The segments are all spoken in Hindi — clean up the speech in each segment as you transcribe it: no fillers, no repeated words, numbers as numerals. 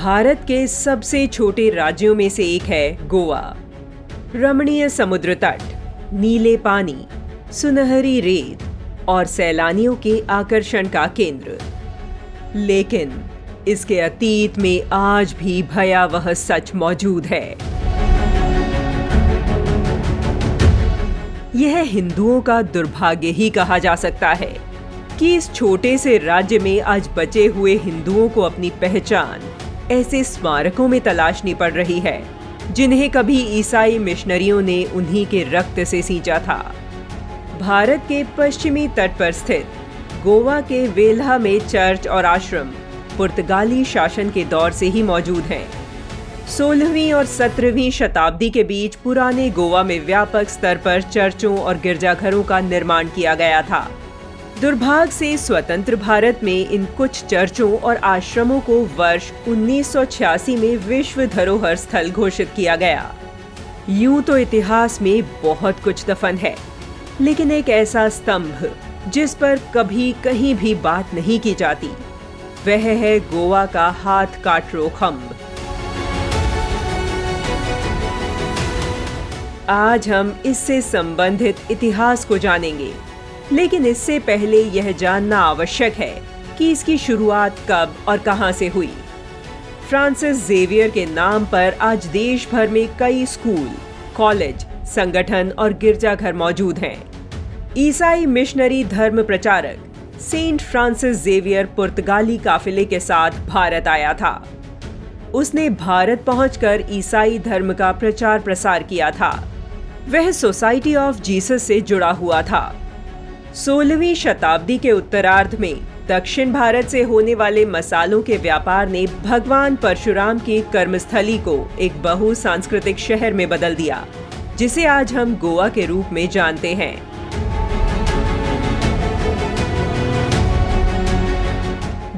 भारत के सबसे छोटे राज्यों में से एक है गोवा। रमणीय समुद्र तट, नीले पानी, सुनहरी रेत और सैलानियों के आकर्षण का केंद्र। लेकिन इसके अतीत में आज भी भयावह सच मौजूद है। यह हिंदुओं का दुर्भाग्य ही कहा जा सकता है कि इस छोटे से राज्य में आज बचे हुए हिंदुओं को अपनी पहचान ऐसे स्मारकों में तलाशनी पड़ रही है जिन्हें कभी ईसाई मिशनरियों ने उन्हीं के रक्त से सींचा था। भारत के पश्चिमी तट पर स्थित गोवा के वेल्हा में चर्च और आश्रम पुर्तगाली शासन के दौर से ही मौजूद हैं। 16वीं और 17वीं शताब्दी के बीच पुराने गोवा में व्यापक स्तर पर चर्चों और गिरजाघरों का निर्माण किया गया था। दुर्भाग्य से स्वतंत्र भारत में इन कुछ चर्चों और आश्रमों को वर्ष 1986 में विश्व धरोहर स्थल घोषित किया गया। यूं तो इतिहास में बहुत कुछ दफन है, लेकिन एक ऐसा स्तंभ जिस पर कभी कहीं भी बात नहीं की जाती, वह है गोवा का हाथ काटरो खंभ। आज हम इससे संबंधित इतिहास को जानेंगे, लेकिन इससे पहले यह जानना आवश्यक है कि इसकी शुरुआत कब और कहां से हुई। फ्रांसिस जेवियर के नाम पर आज देश भर में कई स्कूल, कॉलेज, संगठन और गिरजाघर मौजूद हैं। ईसाई मिशनरी धर्म प्रचारक सेंट फ्रांसिस जेवियर पुर्तगाली काफिले के साथ भारत आया था। उसने भारत पहुंचकर ईसाई धर्म का प्रचार प्रसार किया था। वह सोसाइटी ऑफ जीसस से जुड़ा हुआ था। 16वीं शताब्दी के उत्तरार्ध में दक्षिण भारत से होने वाले मसालों के व्यापार ने भगवान परशुराम की कर्मस्थली को एक बहुसांस्कृतिक शहर में बदल दिया, जिसे आज हम गोवा के रूप में जानते हैं।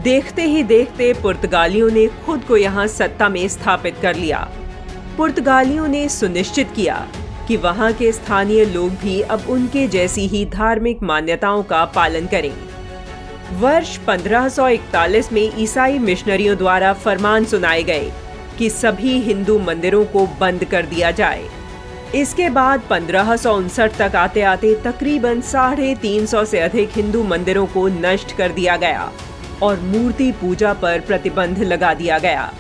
देखते ही देखते पुर्तगालियों ने खुद को यहाँ सत्ता में स्थापित कर लिया। पुर्तगालियों ने सुनिश्चित किया कि वहां के स्थानीय लोग भी अब उनके जैसी ही धार्मिक मान्यताओं का पालन करें। वर्ष 1541 में ईसाई मिशनरियों द्वारा फरमान सुनाए गए कि सभी हिंदू मंदिरों को बंद कर दिया जाए। इसके बाद 1559 तक आते आते तकरीबन 350 से अधिक हिंदू मंदिरों को नष्ट कर दिया गया और मूर्ति पूजा पर प्रतिबंध लगा दिया गया।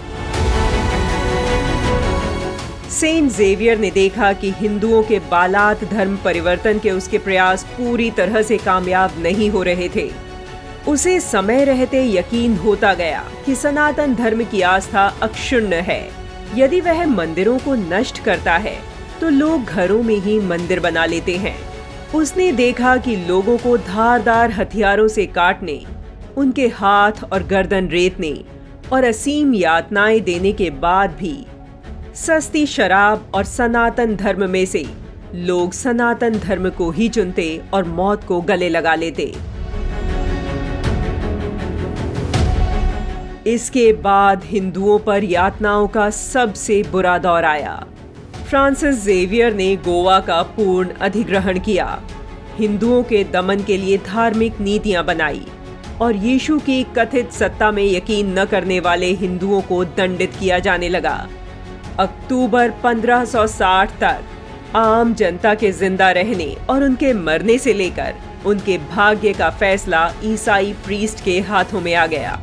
सेंट जेवियर ने देखा कि हिंदुओं के बालात धर्म परिवर्तन के उसके प्रयास पूरी तरह से कामयाब नहीं हो रहे थे। उसे समय रहते यकीन होता गया कि सनातन धर्म की आस्था अक्षुण्ण है। यदि वह मंदिरों को नष्ट करता है तो लोग घरों में ही मंदिर बना लेते हैं। उसने देखा कि लोगों को धारदार हथियारों से काटने, उनके हाथ और गर्दन रेतने और असीम यातनाएं देने के बाद भी सस्ती शराब और सनातन धर्म में से लोग सनातन धर्म को ही चुनते और मौत को गले लगा लेते। इसके बाद हिंदुओं पर यातनाओं का सबसे बुरा दौर आया। फ्रांसिस जेवियर ने गोवा का पूर्ण अधिग्रहण किया, हिंदुओं के दमन के लिए धार्मिक नीतियां बनाई और यीशु की कथित सत्ता में यकीन न करने वाले हिंदुओं को दंडित किया जाने लगा। अक्टूबर 1560 तक आम जनता के जिंदा रहने और उनके मरने से लेकर उनके भाग्य का फैसला ईसाई प्रीस्ट के हाथों में आ गया।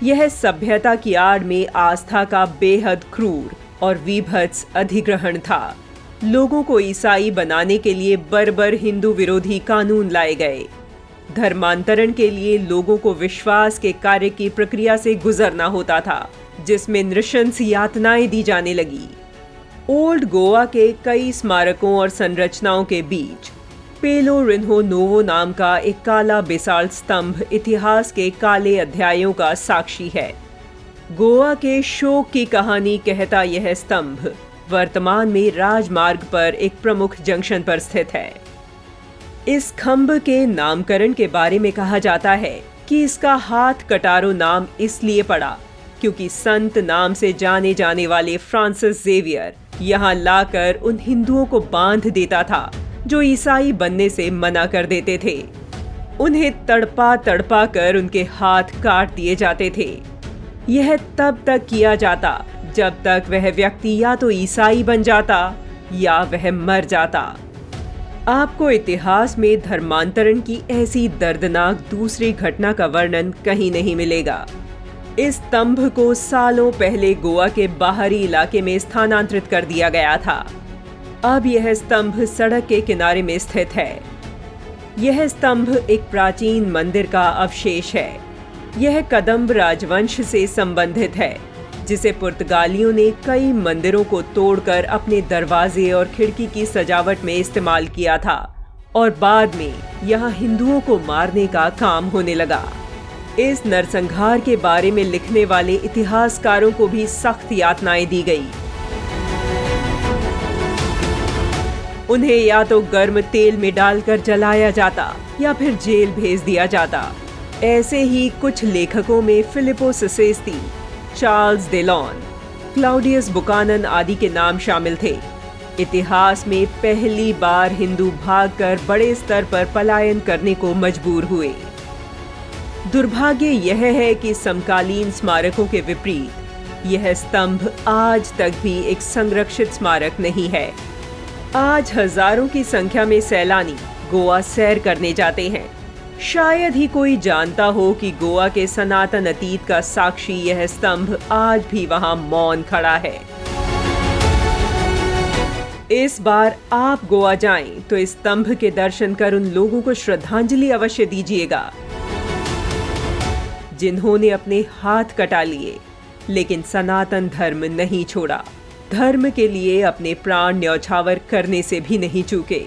यह सभ्यता की आड़ में आस्था का बेहद क्रूर और विभत्स अधिग्रहण था। लोगों को ईसाई बनाने के लिए बर्बर हिंदू विरोधी कानून लाए गए। धर्मांतरण के लिए लोगों को विश्वास के कार्य की प्रक्रिया से गुजरना होता था, जिसमें नृशंस यातनाएं दी जाने लगी। ओल्ड गोवा के कई स्मारकों और संरचनाओं के बीच पेलो रिन्हो नोवो नाम का एक काला बेसाल्ट स्तंभ इतिहास के काले अध्यायों का साक्षी है। गोवा के शोक की कहानी कहता यह स्तंभ वर्तमान में राजमार्ग पर एक प्रमुख जंक्शन पर स्थित है। इस खंभ के नामकरण के बारे में कहा जाता है कि इसका हाथ कटारो नाम इसलिए पड़ा क्योंकि संत नाम से जाने जाने वाले फ्रांसिस जेवियर यहाँ लाकर उन हिंदुओं को बांध देता था जो ईसाई बनने से मना कर देते थे। उन्हें तड़पा तड़पा कर उनके हाथ काट दिए जाते थे। यह तब तक किया जाता जब तक वह व्यक्ति या तो ईसाई बन जाता या वह मर जाता। आपको इतिहास में धर्मांतरण की ऐसी दर्दनाक दूसरी घटना का वर्णन कहीं नहीं मिलेगा। इस स्तंभ को सालों पहले गोवा के बाहरी इलाके में स्थानांतरित कर दिया गया था। अब यह स्तंभ सड़क के किनारे में स्थित है। यह स्तंभ एक प्राचीन मंदिर का अवशेष है। यह कदंब राजवंश से संबंधित है, जिसे पुर्तगालियों ने कई मंदिरों को तोड़कर अपने दरवाजे और खिड़की की सजावट में इस्तेमाल किया था और बाद में यहाँ हिंदुओं को मारने का काम होने लगा। इस नरसंहार के बारे में लिखने वाले इतिहासकारों को भी सख्त यातनाएं दी गई। उन्हें या तो गर्म तेल में डालकर जलाया जाता या फिर जेल भेज दिया जाता। ऐसे ही कुछ लेखकों में Filippo सेसेस्ती, Charles Delon, Claudius Buchanan आदि के नाम शामिल थे। इतिहास में पहली बार हिंदू भागकर बड़े स्तर पर पलायन करने को मजबूर हुए। दुर्भाग्य यह है कि समकालीन स्मारकों के विपरीत यह स्तंभ आज तक भी एक संरक्षित स्मारक नहीं है। आज हजारों की संख्या में सैलानी गोवा सैर करने जाते हैं। शायद ही कोई जानता हो कि गोवा के सनातन अतीत का साक्षी यह स्तंभ आज भी वहां मौन खड़ा है। इस बार आप गोवा जाएं तो इस स्तंभ के दर्शन कर उन लोगों को श्रद्धांजलि अवश्य दीजिएगा जिन्होंने अपने हाथ कटा लिए लेकिन सनातन धर्म नहीं छोड़ा। धर्म के लिए अपने प्राण न्यौछावर करने से भी नहीं चूके।